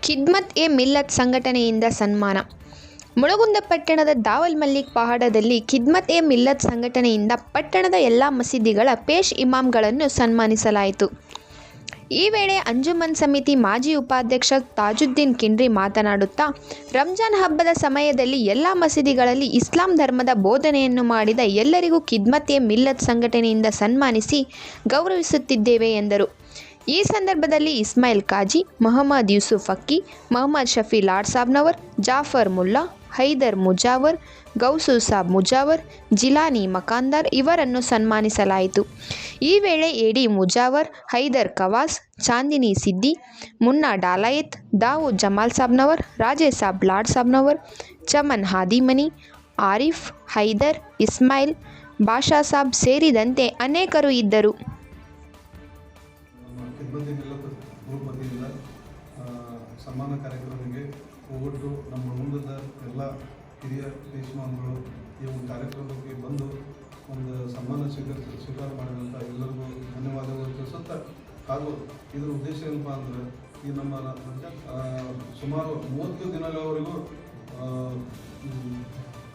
ಖಿದ್ಮತ್ A Millat ಸಂಘಟನೆಯಿಂದ ಸನ್ಮಾನ. ಮುಳಗುಂದ ಪಟ್ಟಣದ ದಾವಲ್ ಮಲ್ಲಿಕ್ ಪಹಾಡದಲ್ಲಿ ಖಿದ್ಮತ್ ಎ ಮಿಲ್ಲತ್ ಸಂಘಟನೆಯಿಂದ ಪಟ್ಟಣದ ಎಲ್ಲ ಮಸೀದಿಗಳ ಪೇಶ್ ಇಮಾಮ್ಗಳನ್ನು ಸನ್ಮಾನಿಸಲಾಯಿತು. ಈ ವೇಳೆ ಅಂಜುಮನ್ ಸಮಿತಿ ಮಾಜಿ ಉಪಾಧ್ಯಕ್ಷ ತಾಜುದ್ದೀನ್ ಕಿಂಡ್ರಿ ಮಾತನಾಡುತ್ತಾ, ರಂಜಾನ್ ಹಬ್ಬದ ಸಮಯದಲ್ಲಿ ಎಲ್ಲ ಮಸೀದಿಗಳಲ್ಲಿ ಇಸ್ಲಾಂ ಧರ್ಮದ ಬೋಧನೆಯನ್ನು ಮಾಡಿದ ಎಲ್ಲರಿಗೂ ಖಿದ್ಮತ್ ಎ ಮಿಲ್ಲತ್ ಸಂಘಟನೆಯಿಂದ ಸನ್ಮಾನಿಸಿ ಗೌರವಿಸುತ್ತಿದ್ದೇವೆ ಎಂದರು. ಈ ಸಂದರ್ಭದಲ್ಲಿ ಇಸ್ಮಾಯಿಲ್ ಕಾಜಿ, ಮೊಹಮ್ಮದ್ ಯೂಸುಫ್ ಅಕ್ಕಿ, ಮೊಹಮ್ಮದ್ ಶಫಿ ಲಾಡ್ ಸಾಬ್ನವರ್, ಜಾಫರ್ ಮುಲ್ಲಾ, ಹೈದರ್ ಮುಜಾವರ್, ಗೌಸು ಸಾಬ್ ಮುಜಾವರ್, ಜಿಲಾನಿ ಮಕಾಂದಾರ್ ಇವರನ್ನು ಸನ್ಮಾನಿಸಲಾಯಿತು. ಈ ವೇಳೆ ಎಡಿ ಮುಜಾವರ್, ಹೈದರ್ ಕವಾಸ್, ಚಾಂದಿನಿ ಸಿದ್ದಿ, ಮುನ್ನಾ ಡಾಲಾಯತ್, ದಾವೂದ್ ಜಮಾಲ್ ಸಾಬ್ನವರ್, ರಾಜೇಶ್ ಸಾಬ್ ಲಾಡ್ ಸಾಬ್ನವರ್, ಚಮನ್ ಹಾದಿಮನಿ, ಆರಿಫ್, ಹೈದರ್, ಇಸ್ಮಾಯಿಲ್, ಬಾಷಾ ಸಾಬ್ ಸೇರಿದಂತೆ ಅನೇಕರು ಇದ್ದರು. ಖಿದ್ಮತ್ ಎ ಮಿಲ್ಲತ್ ಗ್ರೂಪ್ ವತಿಯಿಂದ ಸನ್ಮಾನ ಕಾರ್ಯಕ್ರಮಕ್ಕೆ ಹೋಗೊಟ್ಟು ನಮ್ಮ ಮುಂದದ ಎಲ್ಲ ಹಿರಿಯ ಪೇಶ್ಮಾನ್ಗಳು ಈ ಒಂದು ಕಾರ್ಯಕ್ರಮಕ್ಕೆ ಬಂದು ಒಂದು ಸನ್ಮಾನ ಸ್ವೀಕಾರ ಮಾಡಿದಂಥ ಎಲ್ಲರಿಗೂ ಧನ್ಯವಾದಗಳು ತಿಳಿಸುತ್ತಾ, ಹಾಗೂ ಇದರ ಉದ್ದೇಶ ಏನಪ್ಪ ಅಂದರೆ ಈ ನಮ್ಮ ಸುಮಾರು 30 ದಿನಗಳವರೆಗೂ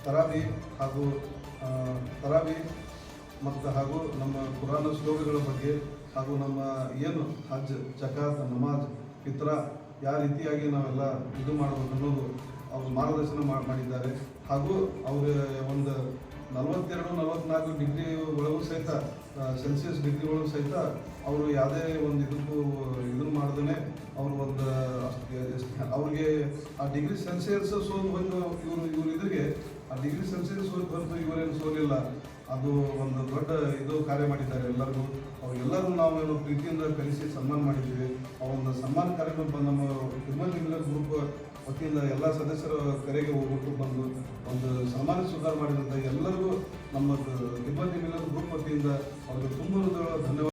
ತರಾಬಿ ಮತ್ತು ಹಾಗೂ ನಮ್ಮ ಕುರಾನ ಶ್ಲೋಕಗಳ ಬಗ್ಗೆ ಹಾಗೂ ನಮ್ಮ ಏನು ಹಜ್, ಜಕಾತ್, ನಮಾಜ್, ಫಿತ್ರ ಯಾವ ರೀತಿಯಾಗಿ ನಾವೆಲ್ಲ ಇದು ಮಾಡಬೇಕು ಅನ್ನೋದು ಅವರು ಮಾರ್ಗದರ್ಶನ ಮಾಡಿದ್ದಾರೆ. ಹಾಗೂ ಅವರು ಒಂದು 42-44 ಡಿಗ್ರಿ ಒಳಗೂ ಸಹಿತ ಸೆಲ್ಸಿಯಸ್ ಡಿಗ್ರಿ ಒಳಗೂ ಸಹಿತ ಅವರು ಯಾವುದೇ ಒಂದು ಇದನ್ನು ಮಾಡ್ದೇ ಅವರು ಒಂದು ಅವ್ರಿಗೆ ಆ ಡಿಗ್ರಿ ಸೆಲ್ಸಿಯಸ್ ಸೋಲು ಬಂದು ಇವರು ಇದ್ರಿಗೆ ಆ ಡಿಗ್ರಿ ಸೆಲ್ಸಿಯಸ್ ಸೋಲು ಬಂತು, ಇವರೇನು ಸೋಲಿಲ್ಲ. ಅದು ಒಂದು ದೊಡ್ಡ ಇದು ಕಾರ್ಯ ಮಾಡಿದ್ದಾರೆ. ಅವ್ರಿಗೆಲ್ಲರೂ ನಾವೇನು ಪ್ರೀತಿಯಿಂದ ಕಲಿಸಿ ಸನ್ಮಾನ ಮಾಡಿದ್ದೀವಿ. ಆ ಒಂದು ಸನ್ಮಾನ ಕಾರ್ಯಕ್ರಮ ನಮ್ಮ ಖಿದ್ಮತ್ ಎ ಮಿಲ್ಲತ್ ಗ್ರೂಪ್ ವತಿಯಿಂದ ಎಲ್ಲ ಸದಸ್ಯರ ಕರೆಗೆ ಹೋಗ್ಬಿಟ್ಟು ಬಂದು ಒಂದು ಸನ್ಮಾನ ಸ್ವೀಕಾರ ಮಾಡಿದಂಥ ಎಲ್ಲರಿಗೂ ನಮ್ಮ ಖಿದ್ಮತ್ ಎ ಮಿಲ್ಲತ್ ಗ್ರೂಪ್ ವತಿಯಿಂದ ಅವ್ರಿಗೆ ತುಂಬ ಧನ್ಯವಾದ.